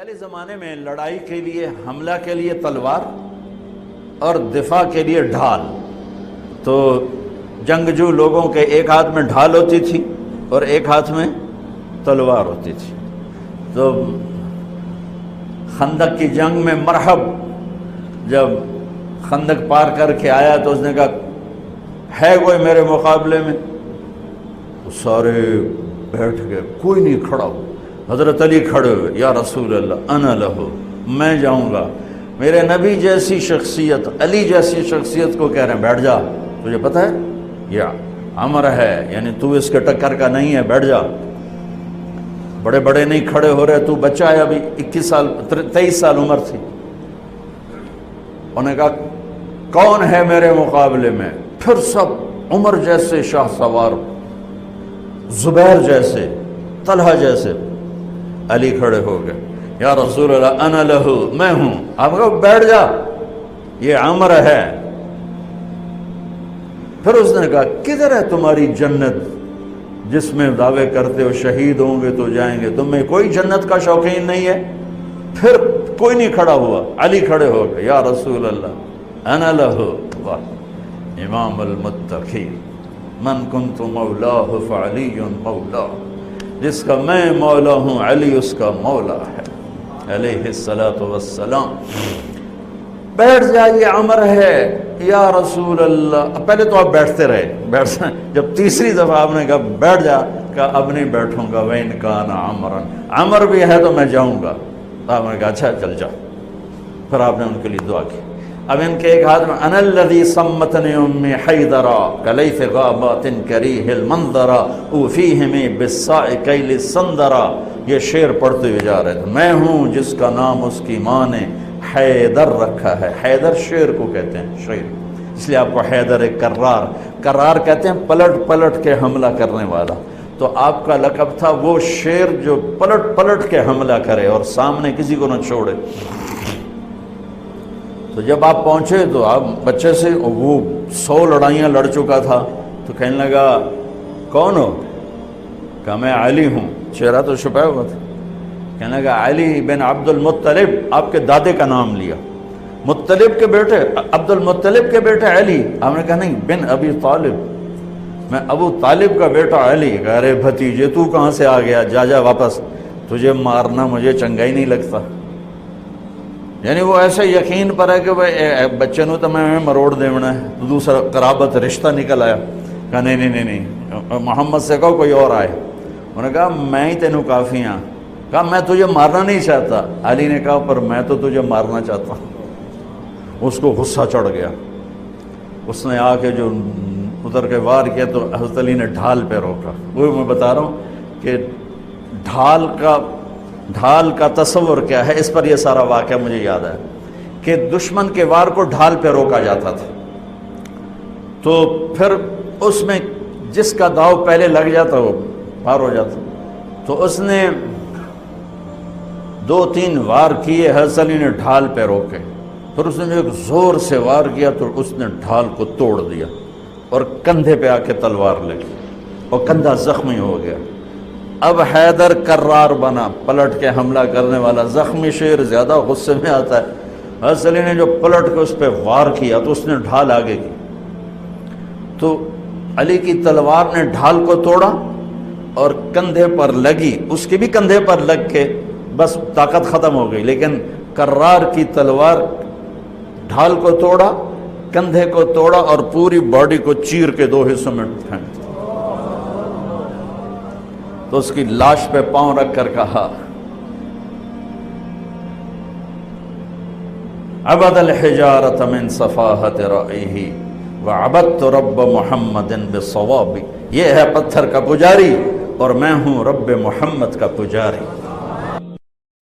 پہلے زمانے میں لڑائی کے لیے، حملہ کے لیے تلوار اور دفاع کے لیے ڈھال. تو جنگجو لوگوں کے ایک ہاتھ میں ڈھال ہوتی تھی اور ایک ہاتھ میں تلوار ہوتی تھی. تو خندق کی جنگ میں مرحب جب خندق پار کر کے آیا تو اس نے کہا ہے کوئی میرے مقابلے میں؟ سارے بیٹھ گئے، کوئی نہیں کھڑا ہو. حضرت علی کھڑے ہوئے، یا رسول اللہ انا لہو، میں جاؤں گا. میرے نبی جیسی شخصیت، علی جیسی شخصیت کو کہہ رہے ہیں بیٹھ جا، تجھے پتہ ہے یہ امر ہے، یعنی تو اس کے ٹکر کا نہیں ہے، بیٹھ جا. بڑے بڑے نہیں کھڑے ہو رہے، تو بچہ ہے، ابھی 21 سال 23 سال عمر تھی. انہوں نے کہا کون ہے میرے مقابلے میں؟ پھر سب عمر جیسے شاہ سوار، زبیر جیسے، طلحہ جیسے. علی کھڑے ہو گئے، یا رسول اللہ انا لہو، میں ہوں. آپ کہو بیٹھ جا، یہ عمر ہے. پھر اس نے کہا کدھر ہے تمہاری جنت جس میں دعوے کرتے ہو شہید ہوں گے تو جائیں گے، تمہیں کوئی جنت کا شوقین نہیں ہے؟ پھر کوئی نہیں کھڑا ہوا. علی کھڑے ہو گئے، یا رسول اللہ انا لہو. واہ، امام المتقین، من کنت مولاہ فعلی مولا، جس کا میں مولا ہوں علی اس کا مولا ہے علیہ الصلاۃ والسلام. بیٹھ جائیے، عمر ہے یا رسول اللہ. پہلے تو آپ بیٹھتے رہے، جب تیسری دفعہ آپ نے کہا بیٹھ جا، کہا اب نہیں بیٹھوں گا. وَإِنْ كَانَ عَمْرًا، عمر بھی ہے تو میں جاؤں گا. آپ نے کہا اچھا چل جا. پھر آپ نے ان کے لیے دعا کی. اب ان کے ایک ہاتھ میں انا الذی سمتنی امی حیدرا کلیث غابات کریہ المنظرا اوفیہمی بالساء کیل السندرا. یہ شعر پڑھتے ہوئے جا رہے تھے. میں ہوں جس کا نام اس کی ماں نے حیدر رکھا ہے. حیدر شعر کو کہتے ہیں، شعر، اس لیے آپ کو حیدر کرار، کرار کہتے ہیں پلٹ پلٹ کے حملہ کرنے والا. تو آپ کا لقب تھا وہ شعر جو پلٹ پلٹ کے حملہ کرے اور سامنے کسی کو نہ چھوڑے. تو جب آپ پہنچے تو آپ بچے سے، وہ 100 لڑائیاں لڑ چکا تھا، تو کہنے لگا کون ہو؟ کہا میں علی ہوں. چہرہ تو چھپایا ہوا تھا. کہنے لگا علی بن عبد المطلب، آپ کے دادے کا نام لیا. مطلب کے بیٹے، عبد المطلب کے بیٹے علی. آپ نے کہا نہیں، بن ابی طالب، میں ابو طالب کا بیٹا علی. کہا ارے بھتیجے تو کہاں سے آ گیا، جا جا واپس، تجھے مارنا مجھے چنگا ہی نہیں لگتا. یعنی وہ ایسے یقین پر ہے کہ بچے نو تو میں مروڑ دیونا ہے. تو دوسرا قرابت رشتہ نکل آیا. کہا نہیں نہیں نہیں نہیں، محمد سے کہو کوئی اور آئے. انہوں نے کہا میں ہی تینوں کافی ہاں. کہا میں تجھے مارنا نہیں چاہتا. علی نے کہا پر میں تو تجھے مارنا چاہتا ہوں. اس کو غصہ چڑھ گیا. اس نے آ کے جو ادھر کے وار کیا تو حضرت علی نے ڈھال پہ روکا. وہ میں بتا رہا ہوں کہ ڈھال کا تصور کیا ہے. اس پر یہ سارا واقعہ مجھے یاد ہے کہ دشمن کے وار کو ڈھال پہ روکا جاتا تھا. تو پھر اس میں جس کا داؤ پہلے لگ جاتا وہ پار ہو جاتا. تو اس نے 2-3 وار کیے، حضرت علی نے ڈھال پہ روکے. پھر اس نے ایک زور سے وار کیا تو اس نے ڈھال کو توڑ دیا اور کندھے پہ آ کے تلوار لگی اور کندھا زخمی ہو گیا. اب حیدر کرار بنا، پلٹ کے حملہ کرنے والا. زخمی شیر زیادہ غصے میں آتا ہے. حضرت علی نے جو پلٹ کے اس پہ وار کیا تو اس نے ڈھال آگے کی. تو علی کی تلوار نے ڈھال کو توڑا اور کندھے پر لگی. اس کے بھی کندھے پر لگ کے بس طاقت ختم ہو گئی. لیکن کرار کی تلوار ڈھال کو توڑا، کندھے کو توڑا اور پوری باڈی کو چیر کے 2 حصوں میں پھینک دیا. تو اس کی لاش پہ پاؤں رکھ کر کہا عبد الحجارۃ من صفاحت رأیہ وعبدت رب محمد بالصواب. یہ ہے پتھر کا پجاری اور میں ہوں رب محمد کا پجاری.